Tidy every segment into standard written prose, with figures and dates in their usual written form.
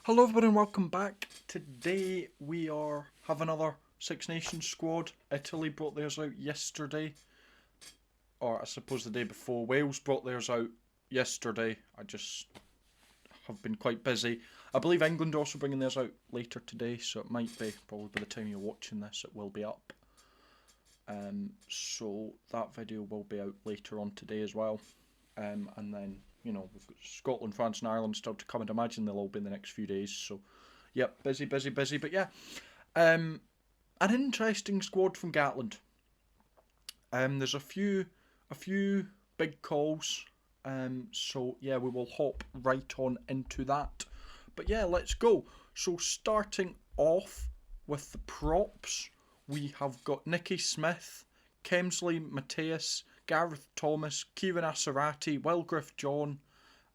Hello everybody and welcome back. Today we have another Six Nations squad. Italy brought theirs out yesterday. Or I suppose the day before. Wales brought theirs out yesterday. I just have been quite busy. I believe England are also bringing theirs out later today, so it might be, probably by the time you're watching this, it will be up. So that video will be out later on today as well. And then, we've got Scotland, France and Ireland still to come, and imagine they'll all be in the next few days. So, yep, busy. But yeah, an interesting squad from Gatland. There's a few big calls. So yeah, we will hop right on into that. But yeah, let's go. So starting off with the props, we have got Nicky Smith, Kemsley Mateus, Gareth Thomas, Kieran Asarati, Wilgriff John,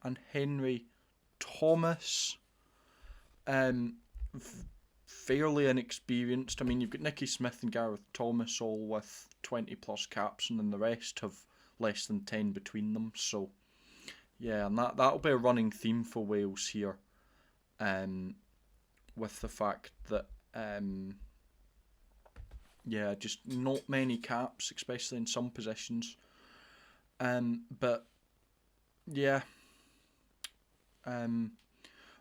and Henry Thomas. Fairly inexperienced. I mean, you've got Nicky Smith and Gareth Thomas all with 20 plus caps, and then the rest have less than 10 between them. So, yeah, and that'll be a running theme for Wales here. With the fact that, just not many caps, especially in some positions. But yeah.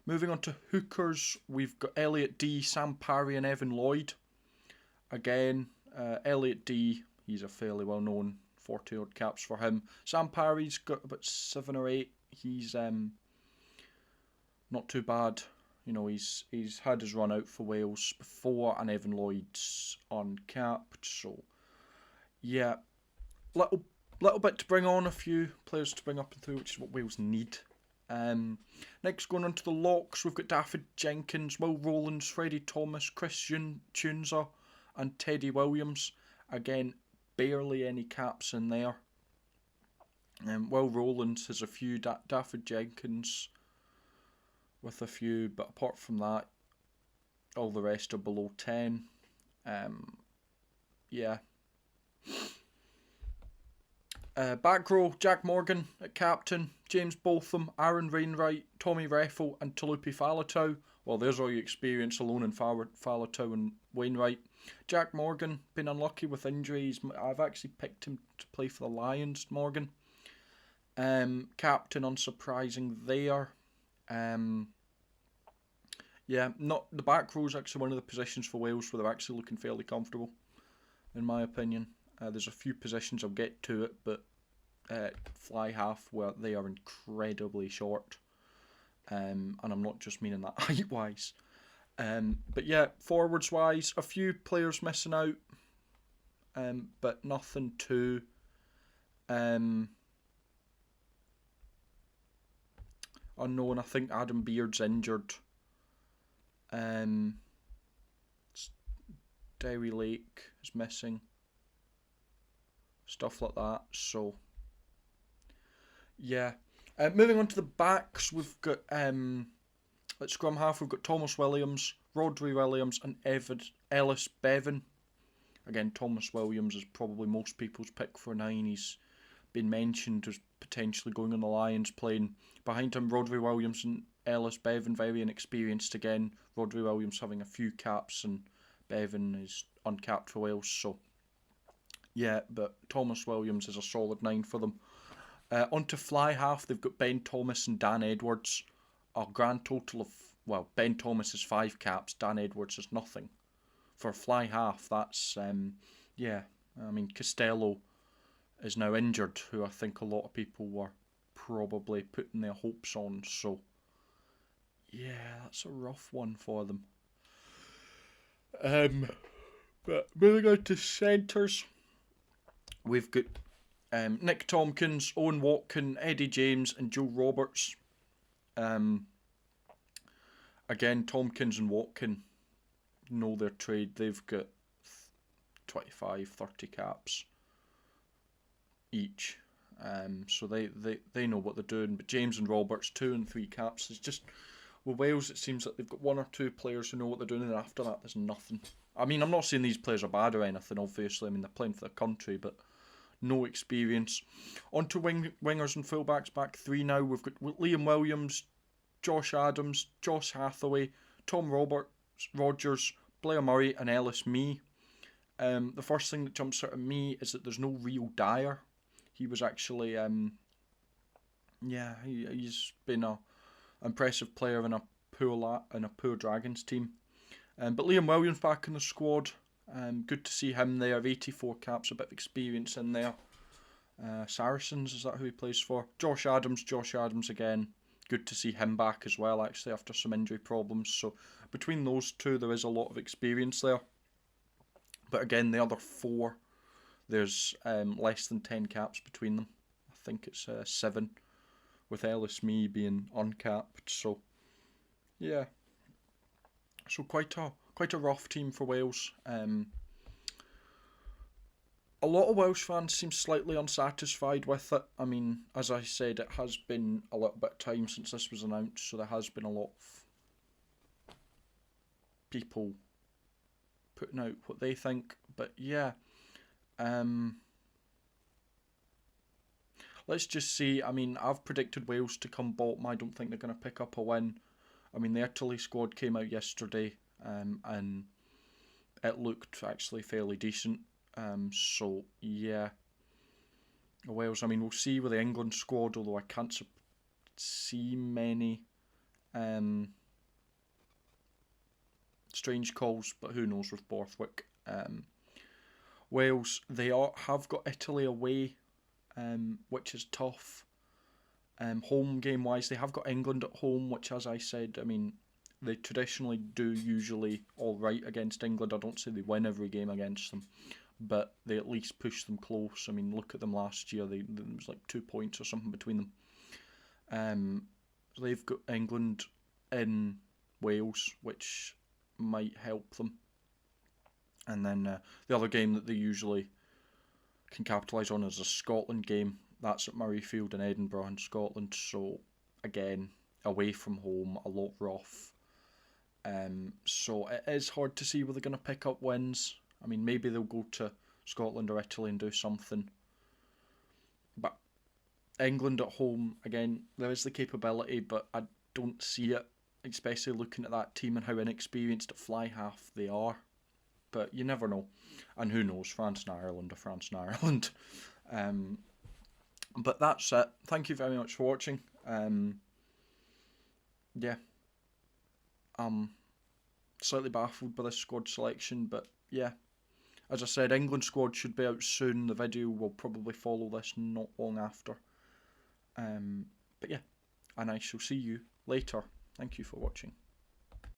Moving on to hookers, we've got Elliot D, Sam Parry and Evan Lloyd. Again, Elliot D, he's a fairly well known 40 odd caps for him. Sam Parry's got about 7 or 8. He's not too bad. He's had his run out for Wales before, and Evan Lloyd's uncapped. So yeah, little bit to bring on, a few players to bring up and through, which is what Wales need. Next, going on to the locks, we've got Daffyd Jenkins, Will Rowlands, Freddie Thomas, Christian Tunza, and Teddy Williams. Again, barely any caps in there. Will Rowlands has a few, Daffyd Jenkins with a few, but apart from that, all the rest are below 10. Yeah. Back row, Jack Morgan at captain, James Botham, Aaron Wainwright, Tommy Reffel and Talupi Faletau. Well, there's all your experience alone in Faletau and Wainwright. Jack Morgan, been unlucky with injuries. I've actually picked him to play for the Lions, Morgan. Captain, unsurprising there. Not the back row is actually one of the positions for Wales where they're actually looking fairly comfortable, in my opinion. There's a few positions, I'll get to it, but fly half where they are incredibly short. And I'm not just meaning that height-wise. But yeah, forwards-wise, a few players missing out, but nothing too unknown. I think Adam Beard's injured. Derry Lake is missing. Stuff like that. So yeah. Moving on to the backs, we've got at scrum half we've got Thomas Williams, Rodri Williams and Ellis Bevan. Again, Thomas Williams is probably most people's pick for 9. He's been mentioned as potentially going on the Lions, playing behind him. Rodri Williams and Ellis Bevan, very inexperienced again. Rodri Williams having a few caps and Bevan is uncapped for Wales. So yeah, but Thomas Williams is a solid 9 for them. Onto fly half, they've got Ben Thomas and Dan Edwards. A grand total of, Ben Thomas has 5 caps, Dan Edwards has nothing. For fly half, that's, Costello is now injured, who I think a lot of people were probably putting their hopes on. So, yeah, that's a rough one for them. But moving on to centres, we've got Nick Tompkins, Owen Watkin, Eddie James and Joe Roberts. Again, Tompkins and Watkin know their trade. They've got 25, 30 caps each. So they know what they're doing. But James and Roberts, 2 and 3 caps. It's just, with Wales, it seems like they've got 1 or 2 players who know what they're doing, and after that, there's nothing. I mean, I'm not saying these players are bad or anything, obviously. I mean, they're playing for their country, but no experience. On to wingers and fullbacks, back 3 now. We've got Liam Williams, Josh Adams, Josh Hathaway, Tom Rogers, Blair Murray, and Ellis Mee. The first thing that jumps out at me is that there's no Rio Dyer. He was actually, he's been a impressive player in a poor Dragons team. But Liam Williams back in the squad. Good to see him there. 84 caps, a bit of experience in there. Saracens, is that who he plays for? Josh Adams again. Good to see him back as well, actually, after some injury problems. So between those two, there is a lot of experience there. But again, the other four, there's less than 10 caps between them. I think it's 7, with Ellis Mee being uncapped. So yeah, so quite a rough team for Wales. A lot of Welsh fans seem slightly unsatisfied with it. I mean, as I said, it has been a little bit of time since this was announced, so there has been a lot of people putting out what they think. But yeah, let's just see. I mean, I've predicted Wales to come bottom. I don't think they're going to pick up a win. I mean, the Italy squad came out yesterday, and it looked actually fairly decent. So yeah, Wales. I mean, we'll see with the England squad. Although I can't see many strange calls, but who knows with Borthwick. Wales, have got Italy away, which is tough. Home game wise, they have got England at home, which, as I said, I mean, they traditionally do usually all right against England. I don't say they win every game against them, but they at least push them close. I mean, look at them last year. There was like 2 points or something between them. So they've got England in Wales, which might help them. And then the other game that they usually can capitalise on is a Scotland game. That's at Murrayfield in Edinburgh in Scotland. So again, away from home, a lot rough. So it is hard to see where they're going to pick up wins. I mean, maybe they'll go to Scotland or Italy and do something. But England at home, again, there is the capability, but I don't see it, especially looking at that team and how inexperienced at fly half they are. But you never know. And who knows, France and Ireland are France and Ireland. But that's it. Thank you very much for watching. Yeah. Slightly baffled by this squad selection, but yeah. As I said, England squad should be out soon. The video will probably follow this not long after. But yeah, and I shall see you later. Thank you for watching.